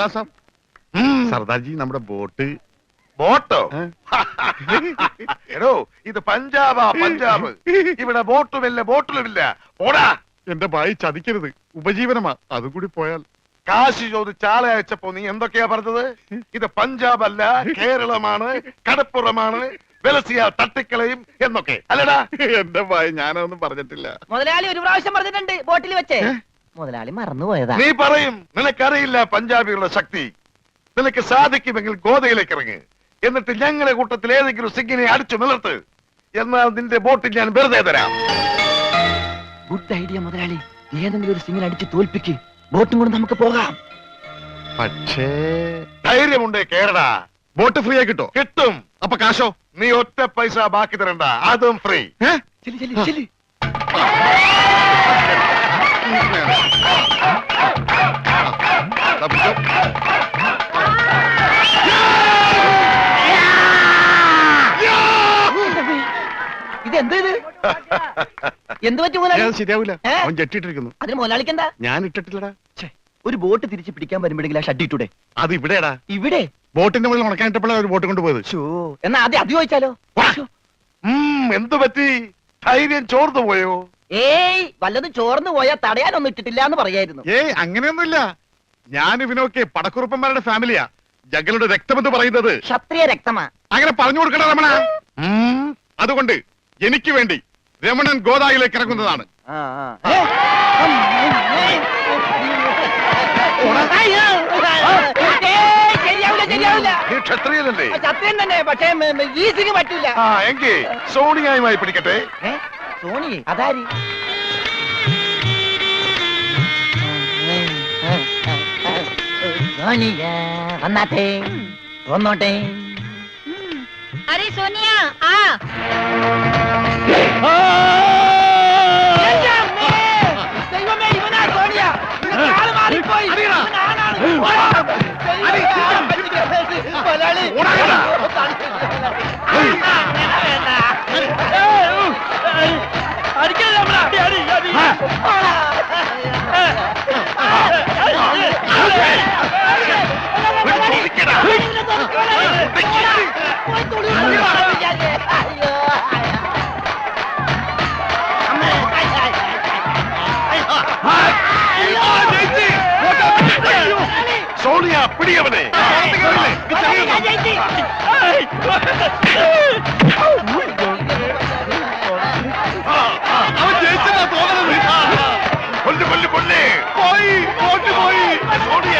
ബത്താ സാബ് സർദാർജി നമ്മുടെ ബോട്ട്. ബോട്ടോ? എടോ ഇത് പഞ്ചാബാ, പഞ്ചാബ്. ഇവിടെ ബോട്ടുമില്ല, ബോട്ടിലുമില്ല. ഓടാ. എന്റെ ഭായി ചതിക്കരുത്, ഉപജീവനമാ. അതും കൂടി പോയാൽ. കാശി ചോദിച്ച് ആളെ അയച്ചപ്പോ നീ എന്തൊക്കെയാ പറഞ്ഞത്? ഇത് പഞ്ചാബ് അല്ല, കേരളമാണ്, കടപ്പുറമാണ്, വെലസിയ തട്ടിക്കളയും എന്നൊക്കെ അല്ലടാ. എന്റെ ഭായി ഞാനൊന്നും പറഞ്ഞിട്ടില്ല. മുതലാളി ഒരു പ്രാവശ്യം പറഞ്ഞിട്ടുണ്ട് ബോട്ടിൽ വെച്ച്. മുതലാളി മറന്നുപോയതാ. നീ പറയും നിനക്കറിയില്ല പഞ്ചാബികളുടെ ശക്തി. നിനക്ക് സാധിക്കുമെങ്കിൽ ഗോതയിലേക്ക് ഇറങ്ങ്. എന്നിട്ട് ഞങ്ങളുടെ കൂട്ടത്തിൽ ഏതെങ്കിലും സിംഗിനെ അടിച്ചു നിലർത്ത്. എന്നാൽ നിന്റെ ബോട്ടിൽ ഞാൻ വെറുതെ തരാം. ഗുഡ് ഐഡിയ മുതലാളി. ഏതെങ്കിലും ഒരു സിംഗിനെ അടിച്ച് തോൽപ്പിക്ക്. ബോട്ടും കൊണ്ട് നമുക്ക് പോകാം. പക്ഷേ ധൈര്യമുണ്ടേ കേരടാ. ബോട്ട് ഫ്രീ ആയി കിട്ടോ? കിട്ടും. അപ്പൊ കാശോ? നീ ഒറ്റ പൈസ ബാക്കി തരണ്ട, അതും ഫ്രീ. ഇതെന്ത് എന്ത് പറ്റി മുതലാളി? ശരിയാവില്ല, അവൻ ജെട്ടിട്ടിരിക്കുന്നു. അതിന് മുതലാളിക്ക് എന്താ? ഞാൻ ഇട്ടിട്ടില്ലടാ. ഒരു ബോട്ട് തിരിച്ച് പിടിക്കാൻ വരുമ്പോഴെങ്കിലും ആ ഷഡ് ഇട്ടൂടെ? അത് ഇവിടെടാ. ഇവിടെ ബോട്ടിന്റെ മുകളിൽ ഉണക്കാനിട്ടപ്പോഴാണ് ഒരു ബോട്ട് കൊണ്ടുപോയത്. എന്നാ ആദ്യം അത് ചോദിച്ചാലോ? എന്തു പറ്റി? ധൈര്യം ചോർന്നു പോയോ? ഏയ് വല്ലതും ചോർന്നു പോയാ തടയാനൊന്നും ഇട്ടിട്ടില്ല എന്ന് പറയായിരുന്നു. ഏയ് അങ്ങനെയൊന്നുമില്ല. ഞാൻ ഇവനൊക്കെ പടക്കുറുപ്പന്മാരുടെ ഫാമിലിയാ. ജഗലുടെ രക്തമെന്ന് പറയുന്നത് ക്ഷത്രിയ രക്തമാ. അങ്ങനെ പറഞ്ഞു കൊടുക്കണ രമണ. അതുകൊണ്ട് എനിക്ക് വേണ്ടി രമണൻ ഗോദായിലേക്ക് ഇറങ്ങുന്നതാണ്. ക്ഷത്രിയനല്ലേ? ക്ഷത്രിയൻ തന്നെ, പക്ഷേ ഈ സിംഗ് പറ്റില്ല. എങ്കിൽ സോണിയായുമായി പിടിക്കട്ടെ. സോണി അതാരി? വന്നാട്ടെ, വന്നോട്ടെ. अरे सोनिया आ ദൈവമേ, ഇവനാ സോണിയ. കാല് മാറിപ്പോയി. സോണിയ പിടിയവനെ. കൊല്ല് കൊല്ല് കൊല്ലേ. പോയി ബോട്ട് പോയി. സോണിയ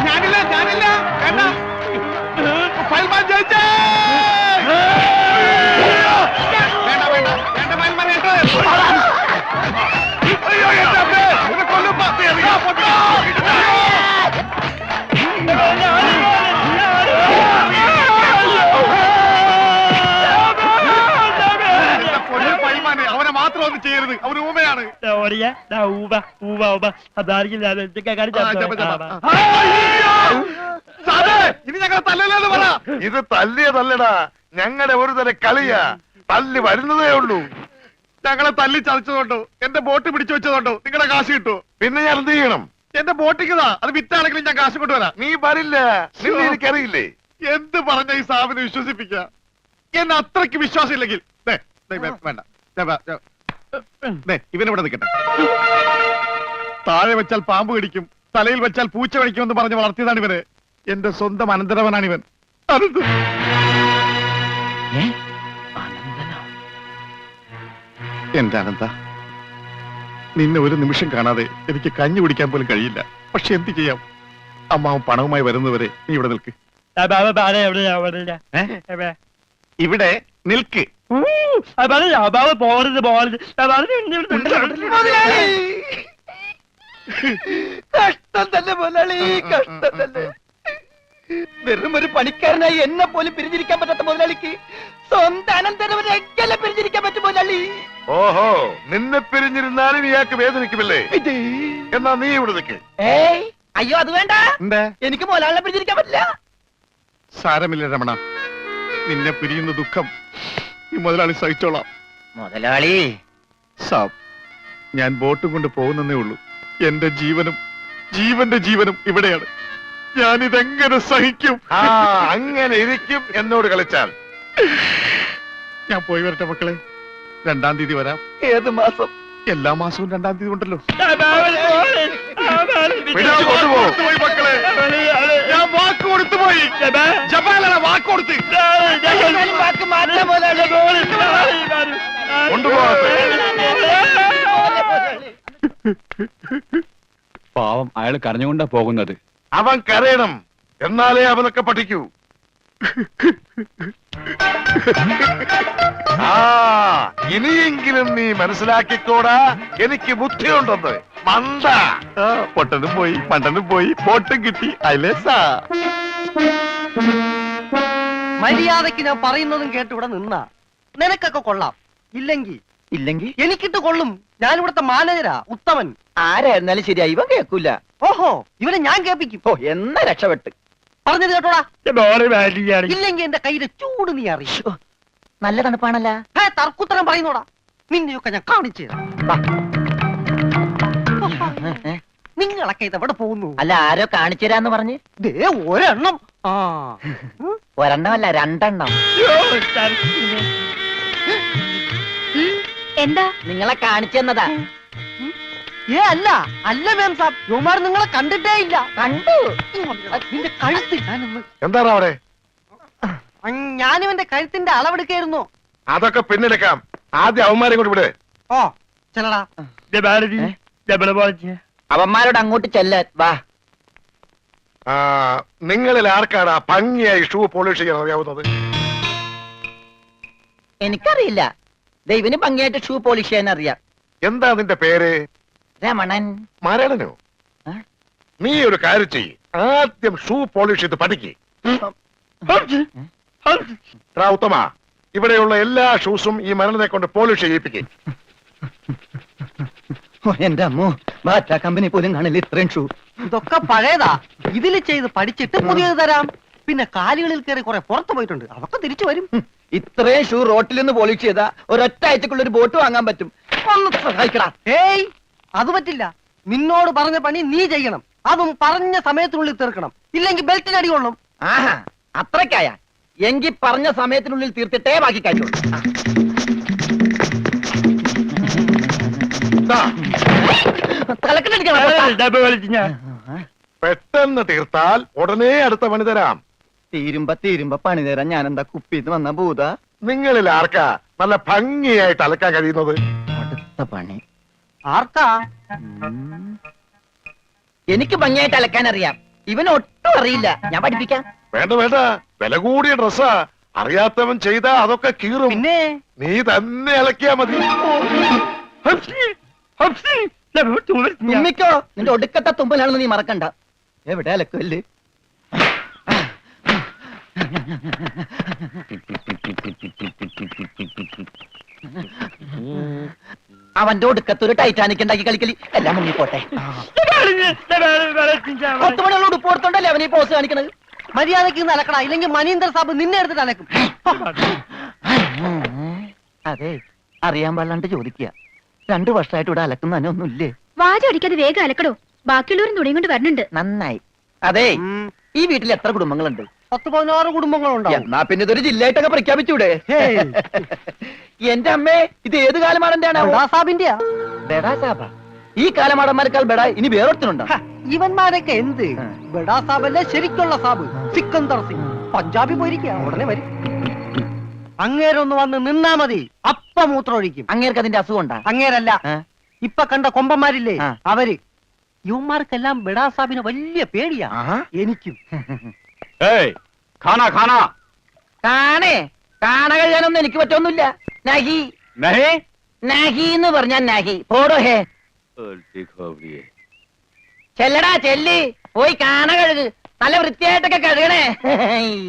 ഞാനില്ല, ഞാനില്ല. ഫയൽമാൻ ജയിച്ചേ. വേണ്ട വേണ്ട വേണ്ട ഫയൽമാൻ കേട്ടോ. അയ്യോ എന്നെ കൊല്ലും. അവനെ മാത്രം ഒന്നും ചെയ്യരുത്, അവന് ഊമയാണ്. ഇനി ഞങ്ങളെ തല്ലല്ലെന്ന് പറ. ഇത് തല്ലിയതല്ലടാ, ഞങ്ങളുടെ ഒരു തരം കളിയാ. തല്ലി വരുന്നതേ ഉള്ളൂ. ഞങ്ങളെ തല്ലി ചതച്ചതുകൊണ്ടോ എന്റെ ബോട്ട് പിടിച്ചു വെച്ചതുകൊണ്ടോ നിങ്ങളുടെ കാശ് കിട്ടുമോ? പിന്നെ ഞാൻ എന്ത് ചെയ്യണം? എന്റെ ബോട്ടിക്കതാ, അത് വിറ്റാണെങ്കിലും ഞാൻ കാശ് കൊണ്ടുവരാം. നീ വരില്ല, നിന്നെ എനിക്കറിയില്ലേ. എന്ത് പറഞ്ഞ ഈ സാബിനെ വിശ്വസിപ്പിക്ക? എന്നെ അത്രയ്ക്ക് വിശ്വാസം ഇല്ലെങ്കിൽ വേണ്ട, ഇവനിവിടെ നിൽക്കട്ടെ. താഴെ വെച്ചാൽ പാമ്പ് കടിക്കും, തലയിൽ വെച്ചാൽ പൂച്ച കടിക്കുമെന്ന് പറഞ്ഞ് വളർത്തിയതാണ് ഇവര്. എന്റെ സ്വന്തം അനന്തരവനാണ് ഇവൻ. എന്റെ അനന്ത, നിന്നെ ഒരു നിമിഷം കാണാതെ എനിക്ക് കഞ്ഞി കുടിക്കാൻ പോലും കഴിയില്ല. പക്ഷെ എന്ത് ചെയ്യാം, അമ്മാവൻ പണവുമായി വരുന്നവരെ നീ ഇവിടെ നിൽക്ക്. ഇവിടെ നിൽക്ക്. കഷ്ടം തന്നെ മുതലാളി, കഷ്ടം തന്നെ. വെറും ഒരു പണിക്കാരനായി എന്നെ പോലും പിരിഞ്ഞിരിക്കാൻ പറ്റാത്ത മുതലാളിക്ക് സ്വന്തം അനന്തരവനെ എങ്ങനെ പിരിഞ്ഞിരിക്കാൻ പറ്റും മുതലാളി? ഓഹോ, നിന്നെ പിരിഞ്ഞിരുന്നാലും ഇയാൾക്ക് വേദനിക്കുമല്ലേ? എന്നാ നീ ഇവിടെ നിൽക്ക്. ഏയ് അയ്യോ, അത് വേണ്ട. എന്താ? എനിക്ക് മുതലാളിനെ പിരിഞ്ഞിരിക്കാൻ പറ്റില്ല. സാരമില്ല രമണ, നിന്നെ പിരിയുന്ന ദുഃഖം ഈ മുതലാളി സഹിച്ചോളാം. മുതലാളി സാബ്, ഞാൻ ബോട്ടും കൊണ്ട് പോകുന്നേ ഉള്ളൂ. എന്റെ ജീവനും ജീവന്റെ ജീവനും ഇവിടെയാണ്. ഞാനിതെങ്ങനെ സഹിക്കും? അങ്ങനെ ഇരിക്കും എന്നോട് കളിച്ചാൽ. ഞാൻ പോയി വരട്ടെ മക്കളെ. 2-ാം തീയതി വരാം. ഏത് മാസം? എല്ലാ മാസവും 2-ാം തീയതി ഉണ്ടല്ലോ. പിടിച്ചു കൊണ്ടുപോ. പോയി മക്കളെ, ഞാൻ വാക്ക് കൊടുത്തു പോയി. ജപാലല്ല, വാക്ക് കൊടുത്ത്. വാക്ക് മാറ്റാൻ മുതലാളി. കൊണ്ടുപോകാത്ത പാവം, അയാൾ കരഞ്ഞുകൊണ്ടാ പോകുന്നത്. അവൻ കരയണം, എന്നാലേ അവനൊക്കെ പഠിക്കൂ. ഇനിയെങ്കിലും നീ മനസ്സിലാക്കിക്കോടാ, എനിക്ക് ബുദ്ധിയുണ്ടെന്ന്. മന്ദ. പൊട്ടനും പോയി, മണ്ടനും പോയി, ബോട്ടും കിട്ടി. അയലേസാ. മര്യാദക്ക് ഞാൻ പറയുന്നതും കേട്ട് ഇവിടെ നിന്നാ നിനക്കൊക്കെ കൊള്ളാം. ഇല്ലെങ്കിൽ എനിക്കിട്ട് കൊള്ളും. ഞാൻ ഇവിടുത്തെ മാനേജരാ, ഉത്തമൻ. ആരായിരുന്നാലും ശരിയാ, ഇവൻ കേൾക്കൂല. ഓഹോ, ഇവനെ ഞാൻ കേൾപ്പിക്കും. ഓ, എന്നാ രക്ഷപ്പെട്ട്. പറഞ്ഞത് കേട്ടോടാ. ഇല്ലെങ്കിൽ എന്റെ കയ്യിലെ ചൂട് നീ അറിയും. നല്ല തണുപ്പാണല്ലോ. തർക്കുത്തരം പറയുന്നോടാ. നിന്നെയൊക്കെ ഞാൻ കാണിച്ചു തരാം. നിങ്ങളൊക്കെ ഇതെവിടെ പോകുന്നു? അല്ല, ആരോ കാണിച്ചു തരാന്ന് പറഞ്ഞ്. ദേ ഒരെണ്ണം. ആ ഒരെണ്ണമല്ല, 2 എന്താ? നിങ്ങളെ കാണിച്ചു തന്നതാ. അല്ല മേം സാബ്, യുവമാർ നിങ്ങളെ കണ്ടിട്ടേ ഇല്ല. കണ്ടു. നിന്റെ കഴുത്ത് ഞാനൊന്ന്. എന്താണ് അവിടെ? ഞാനിവന്റെ കഴുത്തിന്റെ അളവെടുക്കായിരുന്നു. അതൊക്കെ പിന്നെടുക്കാം. ആദ്യം അവന്മാരെ കൊണ്ട് വിട്. ഓ ചെല്ലടാ. അവന്മാരോട് അങ്ങോട്ട് ചെല്ലാൻ വാ. നിങ്ങളിൽ ആർക്കാണ് ഭംഗിയായി ഷൂ പോളിഷ് ചെയ്യാൻ അറിയാവുന്നത്? എനിക്കറിയില്ല. ദൈവന് ഭംഗിയായിട്ട് ഷൂ പോളിഷ് ചെയ്യാൻ അറിയാം. എന്താ നിന്റെ പേര്? രമണൻ. മരണനോ? നീ ഒരു കാര്യം ചെയ്യ്, ആദ്യം ഷൂ പോളിഷ് ചെയ്ത് പഠിക്ക്. ഉത്തമ, ഇവിടെയുള്ള എല്ലാ ഷൂസും ഈ മരണനെ കൊണ്ട് പോളിഷ് ചെയ്യിപ്പിക്കും. എന്റെ അമ്മോ, ബാറ്റ കമ്പനി പോലും കാണില്ല ഇത്രയും ഷൂ. ഇതൊക്കെ പഴയതാ. ഇതിൽ ചെയ്ത് പഠിച്ചിട്ട് പുതിയത് തരാം. പിന്നെ കാലുകളിൽ കയറി കുറെ പുറത്തു പോയിട്ടുണ്ട്, അതൊക്കെ തിരിച്ചു വരും. ഇത്രയും ഷൂ റോട്ടിൽ നിന്ന് പോളിഷ് ചെയ്താ ഒരൊറ്റ ആഴ്ചക്കുള്ള ഒരു ബോട്ട് വാങ്ങാൻ പറ്റും. ഒന്ന് സഹായിക്കടാ. ഏയ്, അത് പറ്റില്ല. നിന്നോട് പറഞ്ഞ പണി നീ ചെയ്യണം. അതും പറഞ്ഞ സമയത്തിനുള്ളിൽ തീർക്കണം. ഇല്ലെങ്കിൽ ബെൽറ്റിന് അടി കൊള്ളും. ആഹാ, അത്രക്കായ എങ്കിൽ പറഞ്ഞ സമയത്തിനുള്ളിൽ തീർത്തിട്ടേ ബാക്കി കാര്യം. പെട്ടെന്ന് തീർത്താൽ ഉടനെ അടുത്ത പണി തരാം. തീരുമ്പ പണി തരാൻ ഞാൻ എന്താ കുപ്പിന്ന് വന്ന ഭൂത? നിങ്ങളിൽ ആർക്കാ നല്ല ഭംഗിയായിട്ട് അലക്കാൻ കഴിയുന്നത്? അടുത്ത പണി ആർക്കാ? എനിക്ക് ഭംഗിയായിട്ട് അലക്കാൻ അറിയാം. ഇവന് ഒട്ടും അറിയില്ല. ഞാൻ പഠിപ്പിക്കാം. വേണ്ട വേണ്ട, വില കൂടിയ ഡ്രസ്സാ. അറിയാത്തവൻ ചെയ്താ അതൊക്കെ കീറും. പിന്നെ നീ തന്നെ അലക്കിയാ മതി. തുമ്മിക്കോ, നിന്റെ ഒടുക്കത്തെ തുമ്പലാണെന്ന് നീ മറക്കണ്ട. എവിടെ അലക്കല്ലേ? അവന്റെ ഒടുക്കത്തൊരു ടൈറ്റാനിക് ഉണ്ടാക്കി കളിക്കലി. എല്ലാം മുങ്ങി പോട്ടെ. 10 മണിയുള്ള ഉടുപ്പ് കൊടുത്തോണ്ടല്ലേ അവനീ പോസ് കാണിക്കണത്. മര്യാദക്ക് ഇന്ന് അലക്കടാ, ഇല്ലെങ്കിൽ മനീന്ദർ സാബ് നിന്നെ എടുത്തിട്ട് അലക്കും. അതെ, അറിയാൻ പാടില്ലാണ്ട് ചോദിക്കുക. 2 വർഷമായിട്ട് ഇവിടെ അലക്കുന്ന തന്നെ ഒന്നുമില്ലേ? വാചം അടിക്കാതെ വേഗം അലക്കടോ. ബാക്കിയുള്ളവരും തുണിയും കൊണ്ട് വരണുണ്ട്. നന്നായി. അതെ, ഈ വീട്ടിൽ എത്ര കുടുംബങ്ങളുണ്ട്? 10-16 കുടുംബങ്ങളുണ്ടാവും. എന്നാ പിന്നെ ഇതൊരു ജില്ലയായിട്ടൊക്കെ പ്രഖ്യാപിച്ചൂടെ? എന്റെ അമ്മേ, ഇത് ഏത് കാലമാടന്റെയാണ്? സാബിന്റെയാ. ബെടാ സാബ. ഈ കാലമാടന്മാരെക്കാൾ ബെടാ ഇനി വേറൊരുത്തനുണ്ടോ? ഇവന്മാരൊക്കെ എന്ത്? ബഡാ സാബല്ലേ ശരിക്കുള്ള സാബ്, സിക്കന്ദർ സിംഗ്. പഞ്ചാബി പോയിരിക്കുക, ഉടനെ വരും. അങ്ങേരൊന്ന് വന്ന് നിന്നാ മതി, അപ്പ മൂത്രം ഒഴിക്കും. അങ്ങേർക്ക് അതിന്റെ അസുഖം ഉണ്ടാ? അങ്ങേരല്ല, ഇപ്പൊ കണ്ട കൊമ്പന്മാരില്ലേ ആ. അവര്. യുവന്മാർക്കെല്ലാം ബഡാ സാബിന് വലിയ പേടിയാ. എനിക്കും. കാണേ, കാണ കഴിയാനൊന്നും എനിക്ക് പറ്റൊന്നുമില്ല. നഹി നഹി എന്ന് പറഞ്ഞാൽ നഹി. പോടോ ഹേ. ചെല്ലടാ ചെല്ലി, പോയി കാണ കഴുക്. നല്ല വൃത്തിയായിട്ടൊക്കെ കഴുകണേ.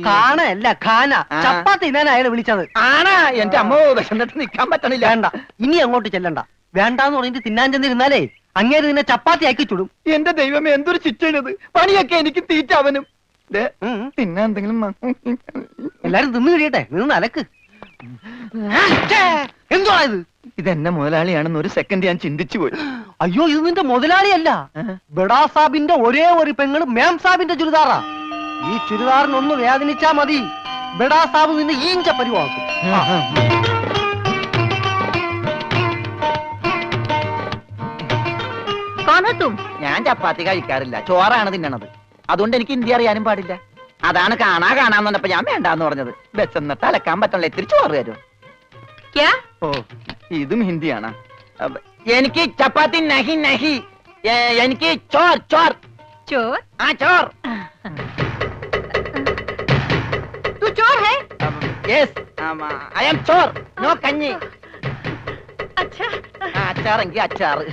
കാണല്ല ഖാന. ആ. ചപ്പാത്തി ഞാൻ അയാളെ വിളിച്ചത്. ആണാ? എന്റെ അമ്മ വിശന്നിട്ട് നിക്കാൻ പറ്റണില്ല. വേണ്ട, ഇനി അങ്ങോട്ട് ചെല്ലണ്ട. വേണ്ടാന്ന് പറഞ്ഞിട്ട് തിന്നാൻ ചെന്നിരുന്നാലേ അങ്ങേര് നിന്നെ ചപ്പാത്തി ആക്കി ചുടും. എന്റെ ദൈവമേ, എന്തൊരു ചിറ്റണത്. പണിയൊക്കെ എനിക്ക് തീറ്റ അവനും. തിന്നാ എന്തെങ്കിലും എല്ലാരും തിന്നു കഴിയട്ടെ, നിന്ന് അലക്ക്. എന്തുവാ ഇത്? ഇതെന്നെ മുതലാളിയാണെന്ന് ഒരു സെക്കൻഡ് ഞാൻ ചിന്തിച്ചു പോയി. അയ്യോ, ഇത് നിന്റെ മുതലാളിയല്ല. ബഡാ സാബിന്റെ ഒരേ ഒരു പെങ്ങള് മേം സാബിന്റെ ചുരിദാറാ. ഈ ചുരിദാറിനൊന്ന് വേദനിച്ചാ മതി, ബഡാ സാബ് നിന്നെ ഈഞ്ച പരിവാക്കും. ഞാൻ ചപ്പാത്തി കഴിക്കാറില്ല, ചോറാണ് തിന്നണത്. അതുകൊണ്ട് എനിക്ക് ഹിന്ദി അറിയാനും പാടില്ല. അതാണ് കാണാന്ന് പറഞ്ഞപ്പോ ഞാൻ വേണ്ടാന്ന് പറഞ്ഞത്. ബസ്സെന്നിട്ട് അലക്കാൻ പറ്റണല്ലോ, ഇത്തിരി ചോറ് തരും. ഓ, ഇതും ഹിന്ദിയാണ്. എനിക്ക് ചപ്പാത്തി നഹി നഹി, എനിക്ക് ചോർ ചോർ ചോർ ആ ചോർ. तू चोर है? Yes, I am Chor, no കഞ്ഞി. अच्छा അച്ചാറെങ്കിൽ അച്ചാറ്.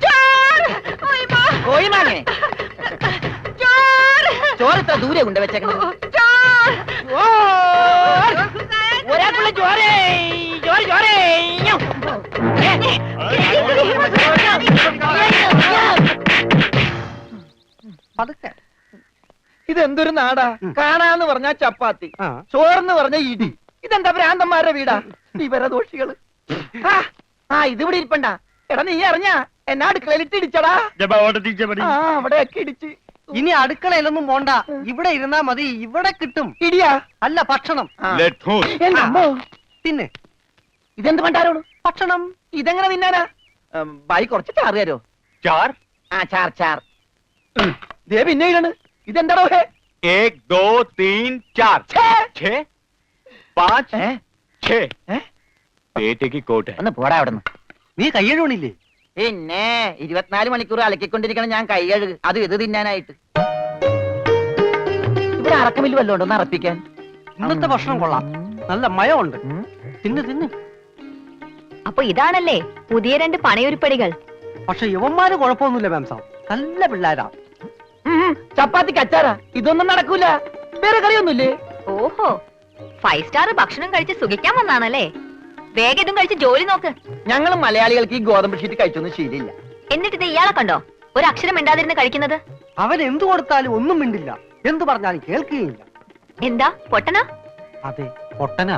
चोर ओए माँ കോയിമാങ്ങേ, चोर ചോറ് ഇത്ര ദൂരെ കൊണ്ട് വെച്ചേക്കണം. चोर ഒരാൾക്കുള്ള ചോരേ, ചോര ചോരേ. പതുക്കെ. ഇതെന്തൊരു നാടാ! കാണാന്ന് പറഞ്ഞാ ചപ്പാത്തി, ചോറെന്ന് പറഞ്ഞ ഇടി. ഇതെന്താ ഭ്രാന്തന്മാരുടെ വീടാ? വിവരദോഷികള്. ഇതിവിടെ ഇരിപ്പണ്ട. എടാ, നീ അറിഞ്ഞാ എന്നാ അടുക്കളയിലിട്ട് ഇടിച്ചടാ? അവിടെയൊക്കെ ഇടിച്ച്. ഇനി അടുക്കളയിലൊന്നും പോണ്ട, ഇവിടെ ഇരുന്നാ മതി. ഇവിടെ കിട്ടും ഇടിയാ? അല്ല, ഭക്ഷണം. എന്റെ അമ്മോ. തിന്നെ. ഇതെന്ത് പണ്ടാരോട് ഭക്ഷണം. ഇതെങ്ങനെ തിന്നാനാ? ബായി കുറച്ച് ചാറ് തരോ? चार ആ, ചാർ ചാർ. ദേ പിന്നെ ഇടാണ്. ഇതെന്താടോ? 1 2 3 4 6 5 6 बेटे की कोट है. ഒന്ന് പോടാ അവിടെ നിന്ന്. നീ കയ്യഴുണില്ലേ? പിന്നെ 24 മണിക്കൂർ അലക്കിക്കൊണ്ടിരിക്കണം ഞാൻ കൈ കഴുകു. അത് ഇത് തിന്നാനായിട്ട്. ഇവിടെ അറക്കമില്ല വല്ലോണ്ടോ ഒന്ന് അറപ്പിക്കാൻ? ഇന്നത്തെ ഭക്ഷണം കൊള്ളാം, നല്ല മയമുണ്ട്. തിന്ന് തിന്ന്. അപ്പൊ ഇതാണല്ലേ പുതിയ 2 പണയുരുപ്പടികൾ. പക്ഷെ യവന്മാര് കുഴപ്പമൊന്നുമില്ല മാംസം, നല്ല പിള്ളേരാ. ചപ്പാത്തിക്ക് അച്ചാറാ? ഇതൊന്നും നടക്കൂല. വേറെ കറിയൊന്നുമില്ലേ? ഓഹോ, 5 സ്റ്റാർ ഭക്ഷണം കഴിച്ച് സുഖിക്കാൻ വന്നാണല്ലേ? വേഗം ഇതും കഴിച്ച് ജോലി നോക്ക്. ഞങ്ങൾ മലയാളികൾക്ക് ഈ ഗോതമ്പ് ഷീറ്റ് കഴിച്ചൊന്നും ശീലില്ല. എന്നിട്ട് ഇത് ഇയാളെ കണ്ടോ ഒരു അക്ഷരം മിണ്ടാതിരുന്ന് കഴിക്കുന്നത്? അവൻ എന്തു കൊടുത്താലും ഒന്നും മിണ്ടില്ല, എന്തു പറഞ്ഞാലും കേൾക്കുകയില്ല. എന്താ പൊട്ടനാ? അതെ, പൊട്ടനാ.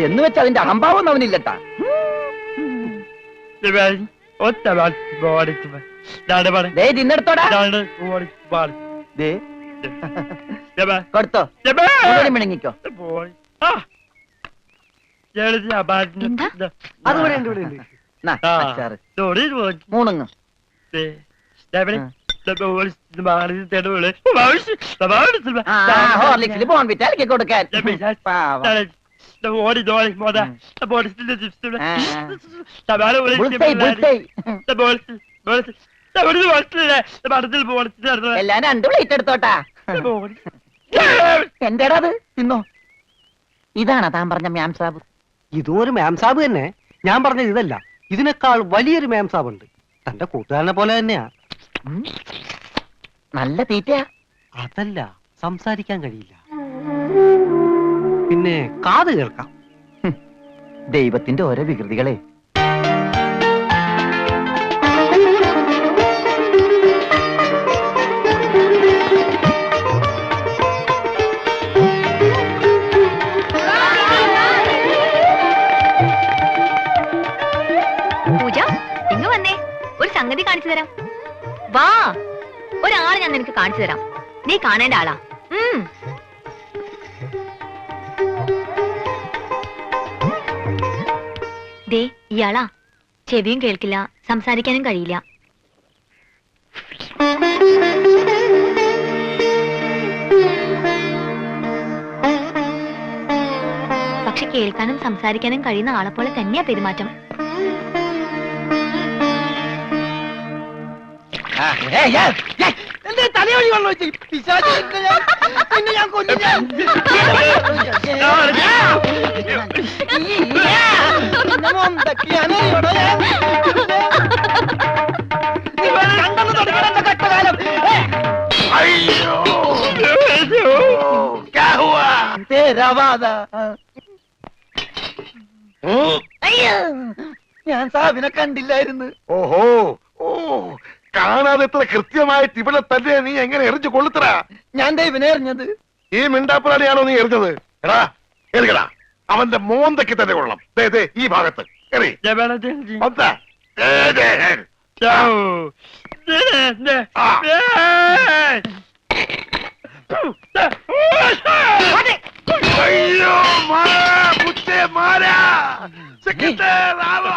എന്ന് വെച്ച് അതിന്റെ അഹംഭാവം അവനില്ലട്ടാ. ദേ തിന്നെടുത്തോടാ. ദേ കൊടുത്തോ, മുഴുവനും മിണങ്ങിക്കോ. എന്താ? അതുപോലെ ഉണ്ട്, ഇവിടെ ഉണ്ട്. നാ, അച്ചാറ് മൂണുങ്ങ്. ഹോർലിക്സിൽ ബോൺവിറ്റ ഇറക്കി കൊടുക്കാൻ. പാവം. Bull's eye, bull's eye. എല്ലാം 2 പ്ലേറ്റ് എടുത്തോട്ടാ. എന്റേടാ അത്? തിന്നോ. ഇതാണോ താൻ പറഞ്ഞ മ്യാം സാബ്? ഇതും ഒരു മാംസാബ് തന്നെ. ഞാൻ പറഞ്ഞത് ഇതല്ല, ഇതിനേക്കാൾ വലിയൊരു മാംസാബ് ഉണ്ട്. തന്റെ കൂട്ടുകാരനെ പോലെ തന്നെയാ. നല്ല തീറ്റയാ. അതല്ല, സംസാരിക്കാൻ കഴിയില്ല, പിന്നെ കാത് കേൾക്കാം. ദൈവത്തിന്റെ ഓരോ വികൃതികളെ. പൂജ, ഇങ്ങ് വന്നേ, ഒരു സംഗതി കാണിച്ചു തരാം. വാ, ഒരാളെ ഞാൻ നിനക്ക് കാണിച്ചു തരാം. നീ കാണേണ്ട ആളാ. ദേ ഇയാളാ. ചെവിയും കേൾക്കില്ല, സംസാരിക്കാനും കഴിയില്ല. പക്ഷെ കേൾക്കാനും സംസാരിക്കാനും കഴിയുന്ന ആളെ പോലെ തന്നെയാ പെരുമാറ്റം. തലയൊഴി വെള്ളം വെച്ച് പിശാച് പിന്നെ ഞാൻ കൊല്ലും. ഞാൻ സാബിനെ കണ്ടില്ലായിരുന്നു. ഓഹോ, ഓ, കാണാതെ എത്ര കൃത്യമായിട്ട് ഇവിടെ തന്നെ നീ എങ്ങനെ എറിഞ്ഞു കൊള്ളുത്തറ? ഞാൻ ദൈവനെ എറിഞ്ഞത്. ഈ മിണ്ടാപ്പുറാണിയാണോ നീ എറിഞ്ഞത്? എടാ, എറിയടാ അവന്റെ മോന്തയ്ക്ക് തന്നെ കൊള്ളണം ദേ, ദേ, ഈ ഭാഗത്ത് എറി പന്ത്. ദേ, ദേ. ആ. അയ്യോ മാറാ, പുത്തേ മാറാ. സെക്രട്ടറി, ആവോ.